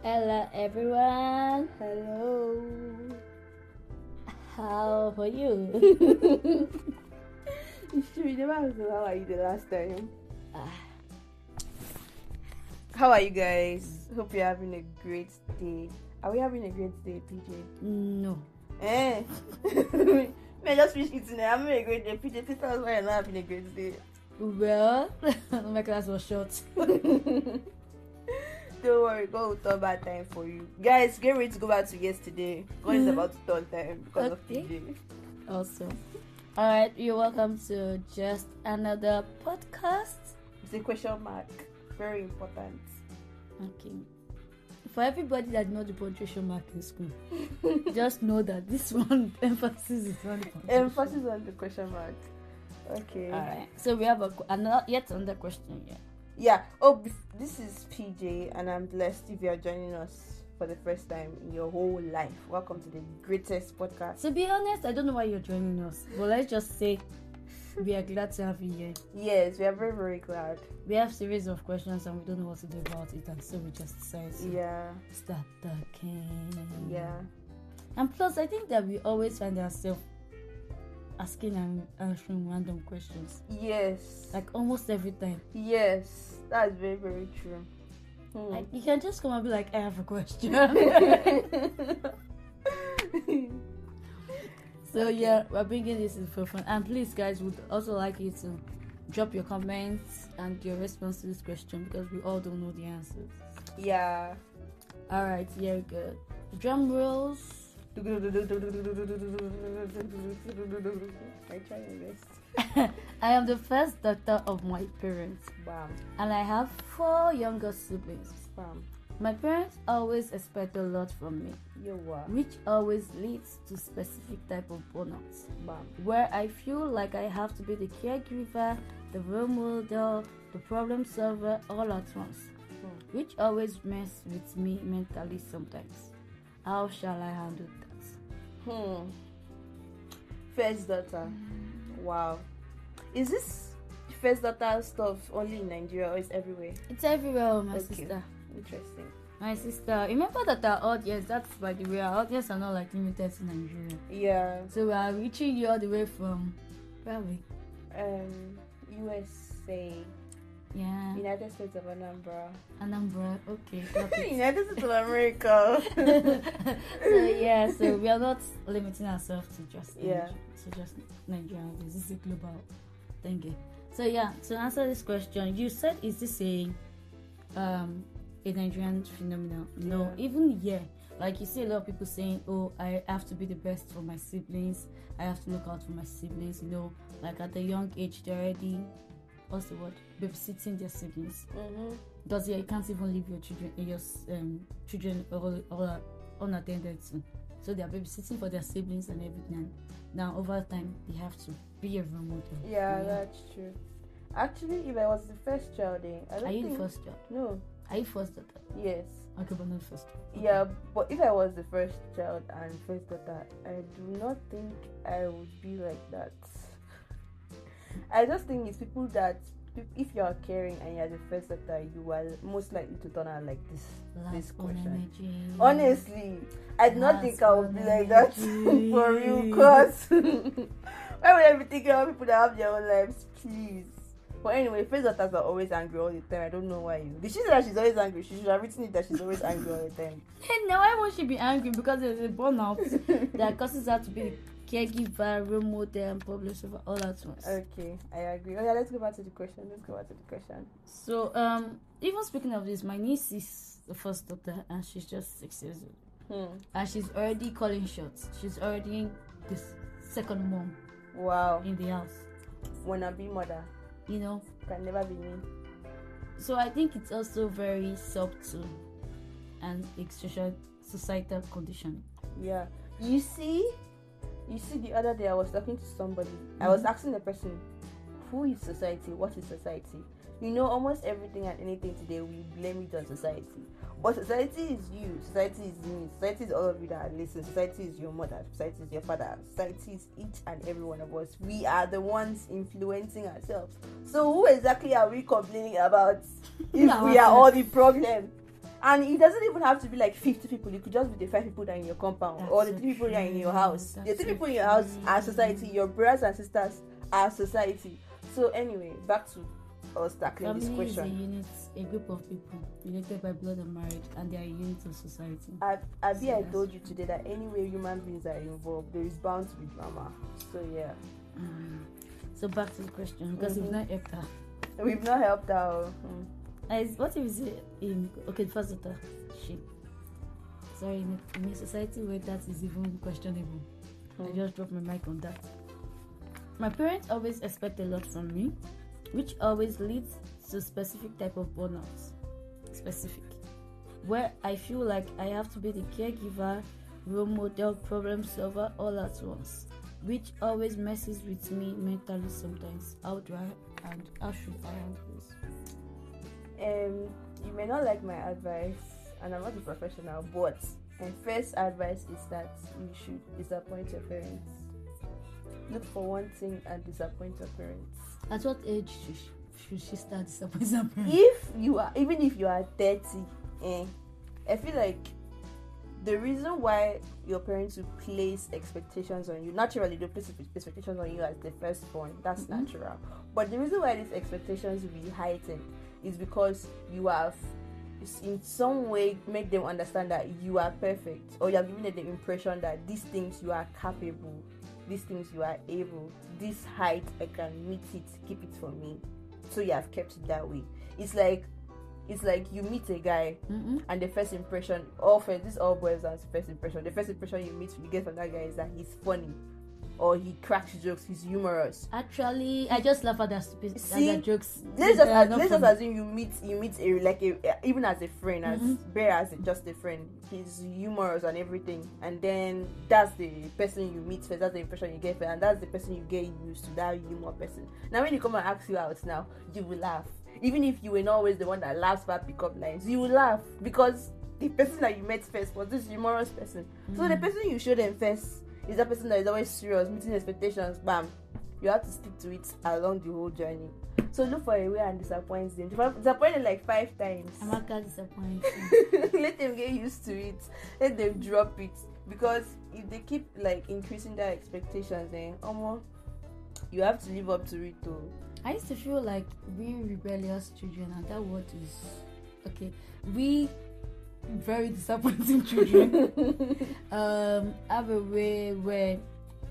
Hello everyone. Hello. How are you? It's true, you never asked me how are you the last time. Ah, How are you guys? Hope you're having a great day. Are we having a great day, PJ? no. Eh? Man, just finish eating. I'm having a great day. PJ, please tell us why you're not having a great day. Well, my class was short. Don't worry, God will turn bad time for you. Guys, get ready to go back to yesterday. God is about to turn time because of Okay. PJ. Awesome. Alright, you're welcome to just another podcast. It's a question mark. Very important. Okay. For everybody that know the punctuation mark in school, just know that this one emphasis is on the punctuation. Emphasis on the question mark. Okay. Alright. So we have another question here. Yeah. Oh, this is PJ, and I'm blessed if you are joining us for the first time in your whole life. Welcome to the greatest podcast. To be honest, I don't know why you're joining us, but let's just say we are glad to have you here. Yes, we are very, very glad. We have series of questions and we don't know what to do about it, and so we just decided to Yeah. start talking. Yeah. And plus, I think that we always find ourselves asking and answering random questions, Yes. like almost every time. Yes. That's very, very true. Like you can just come and be like, I have a question. So yeah, we're bringing this in for fun. And please, guys, would also like you to drop your comments and your response to this question because we all don't know the answers. Yeah. All right, yeah, good. Drum rolls. I try my best. I am the first daughter of my parents, Bam. and I have 4 younger siblings. Bam. My parents always expect a lot from me, Yo, wow. which always leads to specific type of burnouts, Bam. where I feel like I have to be the caregiver, the role model, the problem solver all at once, which always mess with me mentally sometimes. How shall I handle that? First daughter. Wow. Is this first daughter stuff only in Nigeria or is everywhere? It's everywhere, my Okay. sister. Interesting. My sister, remember that our audience, that's by the way, our audience are not like limited to Nigeria. Yeah. So we are reaching you all the way from, where are we? USA. Yeah, United States of Anambra, okay. Got it. United States of America. So we are not limiting ourselves to just Yeah. Nigeria. This is a global thing. So yeah, to answer this question, you said, is this a Nigerian phenomenon? No, Yeah. even here, like you see a lot of people saying, oh, I have to be the best for my siblings, I have to look out for my siblings, like at a young age they're already, what's the word, babysitting their siblings. Because you can't even leave your children all unattended to. So they are babysitting for their siblings and everything. Now over time they have to be a role model. Yeah, that's true. Actually, if I was the first child, I don't Are you think... the first child? No. Are you first daughter? Yes. Okay, but not first. Okay. Yeah, but if I was the first child and first daughter, I do not think I would be like that. I just think it's people that, if you are caring and you're the first daughter, you are most likely to turn out like this question. Energy. Honestly, I do not think I would be like that Energy. for you, cause why would I be thinking about people that have their own lives, please? But anyway, first daughters are always angry all the time. I don't know why. Did she say that she's always angry? She should have written it that she's always angry all the time. And now why won't she be angry? Because there's a burnout that causes her to be the caregiver, role model, and problem solver all at once. Okay, I agree. Oh yeah, let's go back to the question. So, even speaking of this, my niece is the first daughter and she's just 6 years old. And she's already calling shots. She's already the second mom Wow. in the house. Wanna be mother. Can never be me. So I think it's also very subtle and a societal condition. Yeah. You see, the other day I was talking to somebody. I was asking the person, who is society? What is society? Almost everything and anything today, we blame it on society. But society is you, society is me, society is all of you that listen, society is your mother, society is your father, society is each and every one of us. We are the ones influencing ourselves. So who exactly are we complaining about if we are all the problem? And it doesn't even have to be like 50 people. It could just be the 5 people that are in your compound, or the 3 people that are in your house. The 3 people in your house are society. Your brothers and sisters are society. So anyway, back to us tackling this Family is a question. unit, a group of people united by blood and marriage, and they are a unit of society. I told you today that anywhere human beings are involved, there is bound to be drama. So yeah. So back to the question, because we've not helped her. We've not helped out. What if it's in first daughter? She. Sorry, in a society where that is even questionable. I just dropped my mic on that. My parents always expect a lot from me, which always leads to a specific type of burnout. Specific. Where I feel like I have to be the caregiver, role model, problem solver all at once, which always messes with me mentally sometimes. How should I handle this? You may not like my advice, and I'm not a professional, but my first advice is that you should disappoint your parents. Look for one thing and disappoint your parents. At what age should she start disappointing her parents? Even if you are 30, I feel like the reason why your parents will place expectations on you, naturally they place expectations on you as the firstborn, that's natural. But the reason why these expectations will be heightened is because you have in some way make them understand that you are perfect, or you have given them the impression that these things you are capable, these things you are able, this height I can meet it, keep it for me. So you have kept it that way. It's like you meet a guy and the first impression, this all boils down to first impression. The first impression you get from that guy is that he's funny, or he cracks jokes, he's humorous. Actually, I just laugh at that stupid jokes. Let's just assume you meet even as a friend, as bare as just a friend. He's humorous and everything, and then that's the person you meet first. That's the impression you get first, and that's the person you get used to. That humor person. Now, when you come and ask you out, now you will laugh. Even if you were not always the one that laughs about pickup lines, you will laugh because the person that you met first was this humorous person. So the person you show them first is that person that is always serious, meeting expectations. Bam, you have to stick to it along the whole journey. So look for a way and disappoint them. Disappoint them like 5 times. I'm not gonna disappoint. Let them get used to it. Let them drop it, because if they keep like increasing their expectations, then you have to live up to it too. I used to feel like we rebellious children, and that word is okay. We very disappointing children have a way where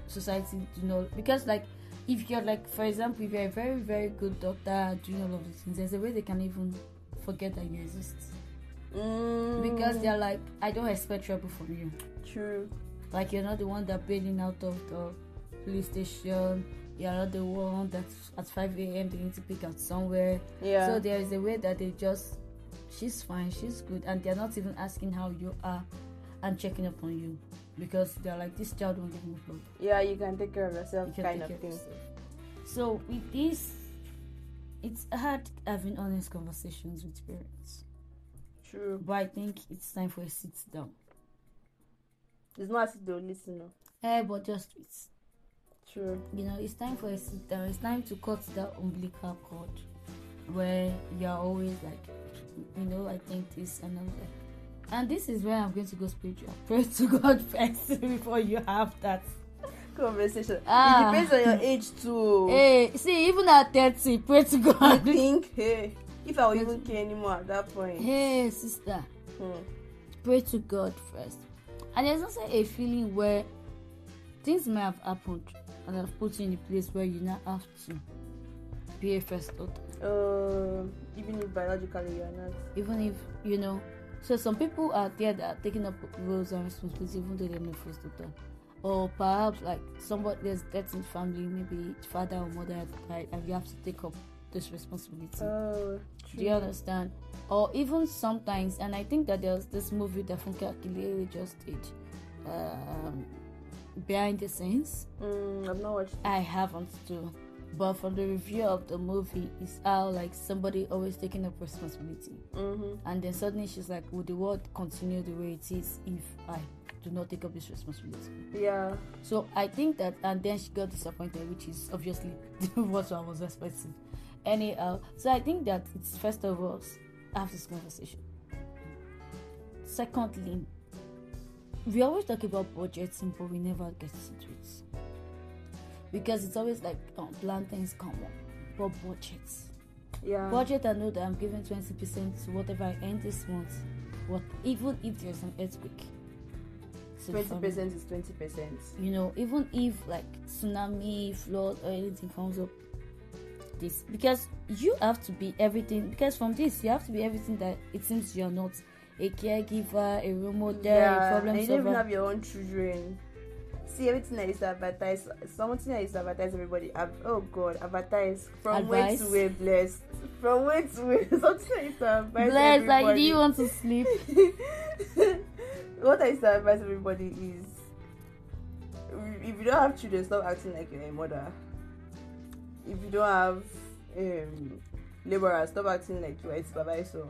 society do not, because like if you're like, for example, if you're a very very good doctor doing all of these things, there's a way they can even forget that you exist, because they're like, I don't expect trouble from you. True. Like, you're not the one that bailing out of the police station, you're not the one that at 5 a.m. they need to pick out somewhere. Yeah. So there is a way that they just, she's fine, she's good, and they're not even asking how you are and checking up on you, because they're like, this child won't give me a problem. Yeah, you can take care of yourself, kind of thing. So with this, it's hard having honest conversations with parents. True. But I think it's time for a sit down. It's not as if they'll listen. But just wait. True. It's time for a sit down. It's time to cut that umbilical cord where you're always like, I think this and I'm like, and this is where I'm going to go spiritual. Pray to God first before you have that conversation. It depends on your age too. Hey, see, even at 30, pray to God. I think, if I would even care anymore at that point. Hey, sister, pray to God first. And there's also a feeling where things may have happened and have put you in a place where you now have to be a first daughter. Even if biologically you're not. Even if, so some people are there that are taking up roles and responsibilities even though they're not first daughter. Or perhaps like somebody, there's death in family, maybe father or mother has died, and you have to take up this responsibility. True. Do you understand? Or even sometimes, and I think that there's this movie that Funke Akile just did, Behind the Scenes. I've not watched it. I haven't too, but from the review of the movie, it's how like somebody always taking up responsibility, and then suddenly she's like, would the world continue the way it is if I do not take up this responsibility? Yeah. So I think that, and then she got disappointed, which is obviously what I was expecting. Anyhow, so I think that it's first of all, have this conversation. Secondly, we always talk about budgeting, but we never get into it because it's always like plan things come up, but budget. I know that I'm giving 20% to whatever I earn this month. What even if there's an earthquake, 20% is 20%. You know, even if like tsunami, flood, or anything comes up, this because you have to be everything. Because from this, you have to be everything that it seems you're not. A caregiver, a role model, a problem and you solver. don't even have your own children. See, everything that is advertised, something that is advertised, everybody. Oh God, advertise from way to way blessed. From way to way, something that is advertised. Blessed, like, do you want to sleep? What I say advise everybody is, if you don't have children, stop acting like you're a mother. If you don't have laborers, stop acting like you're a supervisor.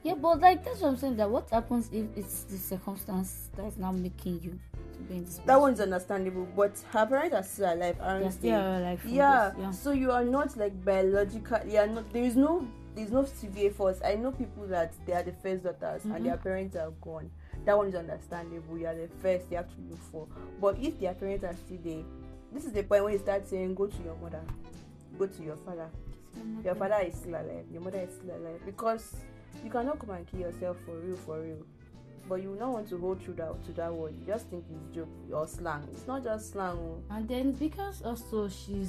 Yeah, but like that's what I'm saying. That what happens if it's the circumstance that's now making you to be in this position? That one's understandable, but her parents are still alive, aren't they? Still alive. Yeah. So you are not like biologically. You are not. There's no severe force. I know people that they are the first daughters and their parents are gone. That one is understandable. You are the first. They have to look for. But if their parents are still there, this is the point when you start saying, "Go to your mother, go to your father." Your father is still alive. Your mother is still alive because. You cannot come and kill yourself for real. But you don't want to hold through to that word. You just think it's joke or slang. It's not just slang. And then because also she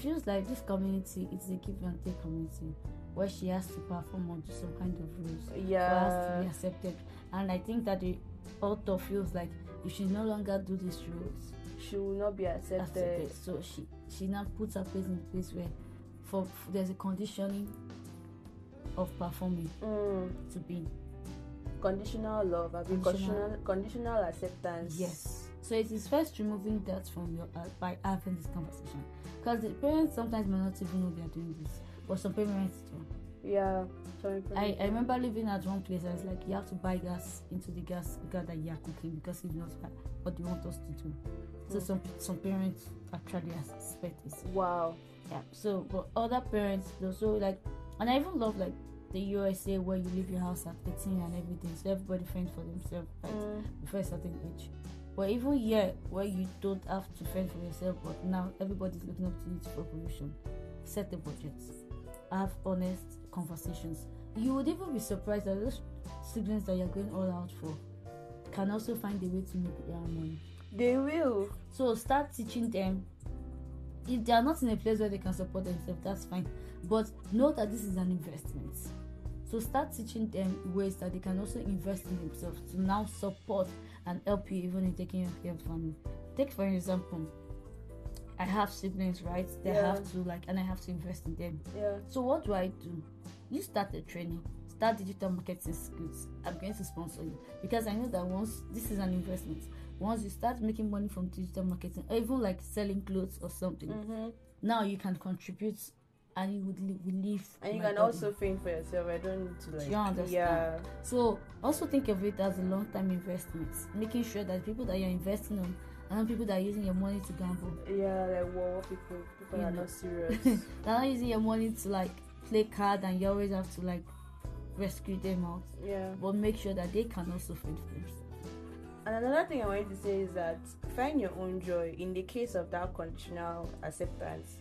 feels like this community is a give and take community where she has to perform onto some kind of rules. Yeah. For us to be accepted. And I think that the author feels like if she no longer do these rules, she will not be accepted. So she now puts her place in a place where for there's a conditioning of performing to be conditional love, conditional acceptance. Yes. So it is first removing that from your by having this conversation, because the parents sometimes may not even know they are doing this, but some parents do. Yeah. I remember living at one place. I was like, you have to buy gas into the gas cooker that you are cooking because if not, what do you want us to do? So some parents actually suspect this. Wow. Yeah. So, but other parents also like. And I even love like the USA where you leave your house at 18 and everything, so everybody fends for themselves before a certain age. But even here where you don't have to fend for yourself, but now everybody's looking up to you for promotion. Set the budgets. Have honest conversations. You would even be surprised that those siblings that you're going all out for can also find a way to make their own money. They will. So start teaching them. If they are not in a place where they can support themselves, that's fine. But know that this is an investment. So start teaching them ways that they can also invest in themselves to now support and help you even in taking care of your family. Take for example, I have siblings, right? They have to and I have to invest in them. Yeah. So what do? You start the training. Start digital marketing skills. I'm going to sponsor you because I know that once this is an investment. Once you start making money from digital marketing, or even like selling clothes or something, now you can contribute and you would live. And you can also think for yourself. I don't need to you understand? Yeah. So also think of it as a long-term investment, making sure that people that you're investing on are not people that are using your money to gamble. Yeah, like people are not serious. They're not using your money to like play card and you always have to like rescue them out. Yeah. But make sure that they can also fend for themselves. And another thing I wanted to say is that find your own joy in the case of that conditional acceptance.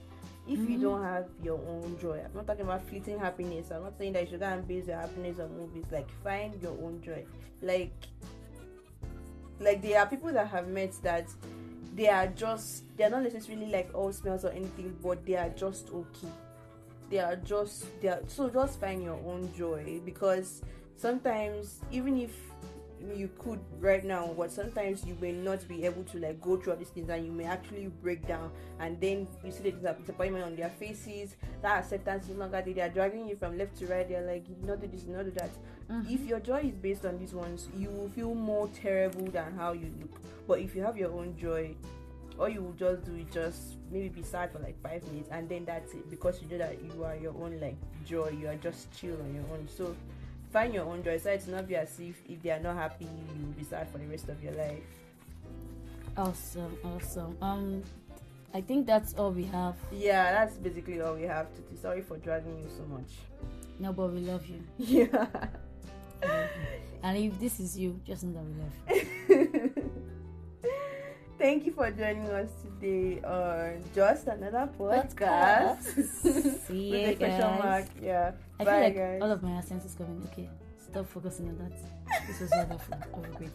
If you don't have your own joy, I'm not talking about fleeting happiness. I'm not saying that you should go and base your happiness on movies. Like, find your own joy. Like there are people that have met that they're not necessarily like all smells or anything, but they are just okay. So just find your own joy, because sometimes even if you could right now, but sometimes you may not be able to like go through all these things, and you may actually break down, and then you see the disappointment on their faces. That acceptance is not that they are dragging you from left to right. They're like, you not do this, you not do that. If your joy is based on these ones, you will feel more terrible than how you look. But if you have your own joy, all you will just do is just maybe be sad for like 5 minutes, and then that's it, because you know that you are your own like joy. You are just chill on your own. So find your own joy. So it's not be as if they are not happy, you will be sad for the rest of your life. Awesome. I think that's all we have. Yeah, that's basically all we have to do. Sorry for dragging you so much. No, but we love you. Yeah. And if this is you, just know that we love you. Thank you for joining us today on Just Another Podcast. See With you a question guys. mark. Yeah. I Bye, feel like guys. all of my accents is coming. Okay, stop focusing on that. This was wonderful. Have a great